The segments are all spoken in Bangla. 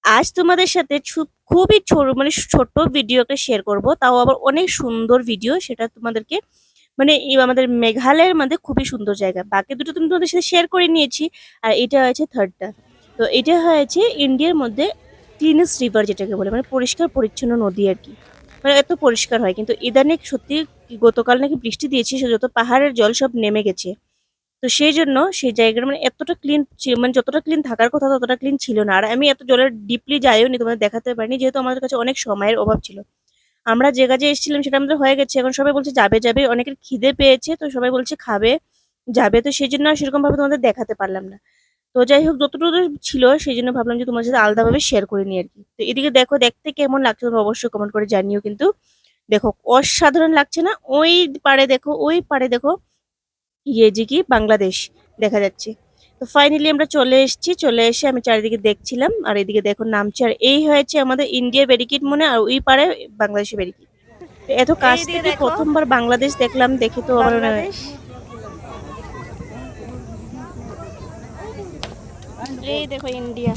আজ তোমাদের সাথে খুবই মানে ছোট ভিডিও একটা শেয়ার করব, তাও আবার অনেক সুন্দর ভিডিও। সেটা তোমাদেরকে মানে এই আমাদের মেঘালয়ের মধ্যে খুবই সুন্দর জায়গা। বাকি দুটো তুমি তোমাদের সাথে শেয়ার করে নিয়েছি, আর এটা হয়েছে থার্ডটা। তো এটা হয়েছে ইন্ডিয়ার মধ্যে ক্লিনেস্ট রিভার যেটাকে বলে, মানে পরিষ্কার পরিচ্ছন্ন নদী আর কি। মানে এত পরিষ্কার হয়, কিন্তু ইদানিং সত্যি গতকাল নাকি বৃষ্টি দিয়েছে, সে যত পাহাড়ের জল সব নেমে গেছে। তো সেই জন্য সেই জায়গাটা মানে এতটা ক্লিন, মানে যতটা ক্লিন থাকার কথা ততটা ক্লিন ছিল না। আর আমি এত জলের ডিপলি যাইও নি, তোমাদের দেখাতে পারিনি, যেহেতু আমাদের কাছে অনেক সময়ের অভাব ছিল। আমরা যে কাজে এসেছিলাম সেটা আমাদের হয়ে গেছে, এখন সবাই বলছে যাবে যাবে, অনেকের খিদে পেয়েছে, তো সবাই বলছে খাবে যাবে, তো সেই জন্য সেরকম ভাবে তোমাদের দেখাতে পারলাম না। তো যাই হোক, যতটুকু ছিল সেই জন্য ভাবলাম যে তোমার সাথে আলাদাভাবে শেয়ার করে নিই আর কি। তো এদিকে দেখো, দেখতে কেমন লাগছে তোমরা অবশ্যই কমেন্ট করে জানিও কিন্তু। দেখো অসাধারণ লাগছে না? ওই পাড়ে দেখো, ওই পাড়ে দেখো, ইয়ে যে কি বাংলাদেশ দেখা যাচ্ছে। তো ফাইনালি আমরা চলে এসেছি, চলে এসে আমি চারিদিকে দেখছিলাম, আর এদিকে দেখো নামছে, আর এই হয়েছে আমাদের ইন্ডিয়া ব্যারিকেড মনে, আর ওই পারে বাংলাদেশের ব্যারিকেড। এত কাছ এইদিকে থেকে দেখো প্রথমবার বাংলাদেশ দেখলাম, দেখে তো আমার বাংলাদেশ, এই দেখো ইন্ডিয়া।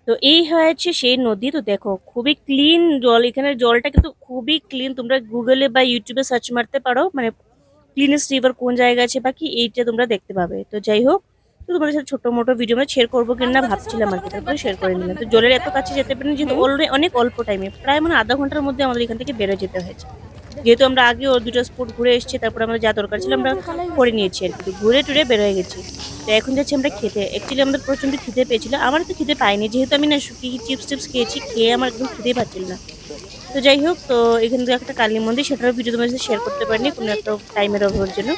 তো এই হয়েছে সেই নদী। তো দেখো খুবই ক্লিন জল, এখানের জলটা কিন্তু খুবই ক্লিন। তোমরা গুগলে বা ইউটিউবে সার্চ মারতে পারো, মানে ক্লিনেস্ট রিভার কোন জায়গায় আছে বাকি এইটা তোমরা দেখতে পাবে। তো যাই হোক, তো তোমাদের সাথে ছোট মোটো ভিডিও মানে শেয়ার করবো কিনা ভাবছিলাম আর কি, তারপরে শেয়ার করে নিলাম। তো জলের এত কাছে যেতে পারিনি, যেহেতু হুম, অলরেডি অনেক অল্প টাইমে, প্রায় মানে আধা ঘন্টার মধ্যে আমাদের এখান থেকে বেরো যেতে হয়েছে। যেহেতু আমরা আগে ওর দুটো স্পট ঘুরে এসেছি, তারপরে আমাদের যা দরকার ছিল আমরা করে নিয়েছি আর কি। তো ঘুরে টুরে বের হয়ে গেছি। তো এখন যাচ্ছি আমরা খেতে। অ্যাকচুয়ালি আমাদের প্রচন্ড খিদে পেয়েছিল, আমার তো খিদে পাইনি, যেহেতু আমি না কি চিপস টিপস খেয়েছি, খেয়ে আমার একদম খিদেই পাচ্ছিল না। তো যাই হোক, তো এখান থেকে একটা কালী মন্দির, সেটারও ভিডিও তোমার সাথে শেয়ার করতে পারিনি কোনো একটা টাইমের অভাবের জন্য।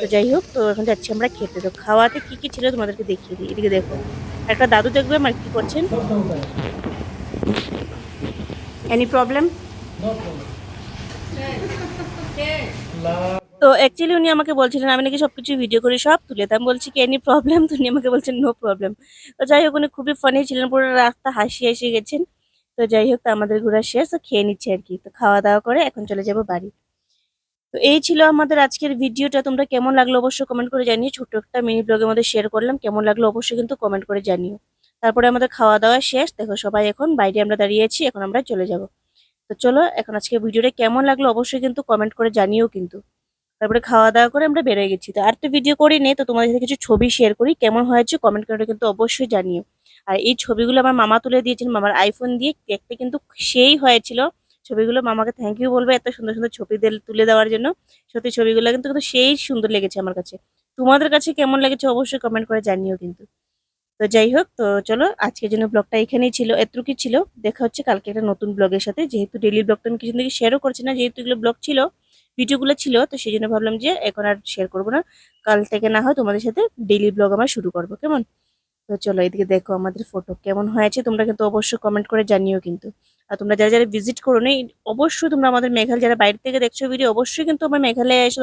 তো যাই হোক, তো এখন যাচ্ছি আমরা খেতে। তো খাওয়াতে কি কি ছিল তোমাদেরকে দেখিয়ে দিই। এদিকে দেখো, একটা দাদু দেখবে আমার কি করছেন। Any problem? তো অ্যাকচুয়ালি উনি আমাকে বলছিলেন আমি নাকি সবকিছু ভিডিও করে সব তুলে দাম, বলছি কি এনি প্রবলেম, তো উনি আমাকে বলছেন নো প্রবলেম। তো যাই হোক, উনি খুবই ফানি ছিলেন, পুরো রাস্তা হাসি এসে গেছেন। তো যাই হোক, তো আমাদের ঘোরা শেষ, তো খেয়ে নিচ্ছে আর কি। তো খাওয়া দাওয়া করে এখন চলে যাবো বাড়ি। তো এই ছিল আমাদের আজকের ভিডিওটা। তোমরা কেমন লাগলো অবশ্যই কমেন্ট করে জানিও। ছোট একটা মিনি ব্লগের মধ্যে শেয়ার করলাম, কেমন লাগলো অবশ্যই কিন্তু কমেন্ট করে জানিও। তারপরে আমাদের খাওয়া দাওয়া শেষ, দেখো সবাই এখন বাইরে আমরা দাঁড়িয়ে আছি, এখন আমরা চলে যাব। তো চলো, এখন আজকে ভিডিওটা কেমন লাগলো অবশ্যই কিন্তু কমেন্ট করে জানিও কিন্তু। তারপরে খাওয়া দাওয়া করে আমরা বেরোয় গেছি। তো আর তো ভিডিও করি নেই, তো তোমাদের সাথে কিছু ছবি শেয়ার করি, কেমন হয়েছে কমেন্ট করে কিন্তু অবশ্যই জানিও। আর এই ছবিগুলো আমার মামা তুলে দিয়েছেন, মামার আইফোন দিয়ে, দেখতে কিন্তু সেই হয়েছিল ছবিগুলো। মামাকে থ্যাংক ইউ বলবো এত সুন্দর সুন্দর ছবি তুলে দেওয়ার জন্য। সত্যি ছবিগুলো কিন্তু কিন্তু সেই সুন্দর লেগেছে আমার কাছে। তোমাদের কাছে কেমন লেগেছে অবশ্যই কমেন্ট করে জানিও কিন্তু। তো যাই হোক, তো চলো আজকের জন্য ব্লগটা এখানেই ছিল, এতটুকুই ছিল। দেখা হচ্ছে কালকে একটা নতুন ব্লগের সাথে। যেহেতু ডেইলি ব্লগটা আমি কিছু থেকে শেয়ারও করছি না, যেহেতু এগুলো ব্লগ ছিল, ভিডিওগুলো ছিল, তো সেই জন্য ভাবলাম যে এখন আর শেয়ার করবো না। কাল থেকে না হয় তোমাদের সাথে ডেইলি ব্লগ আমার শুরু করবো, কেমন? তো চলো এদিকে দেখো আমাদের ফটো কেমন হয়েছে, তোমরা কিন্তু অবশ্যই কমেন্ট করে জানিও কিন্তু। আর তোমরা যারা যারা ভিজিট করো নি, অবশ্যই তোমরা আমাদের মেঘালয়, যারা বাইরে থেকে দেখছো ভিডিও, অবশ্যই কিন্তু আমার মেঘালয়ে এসে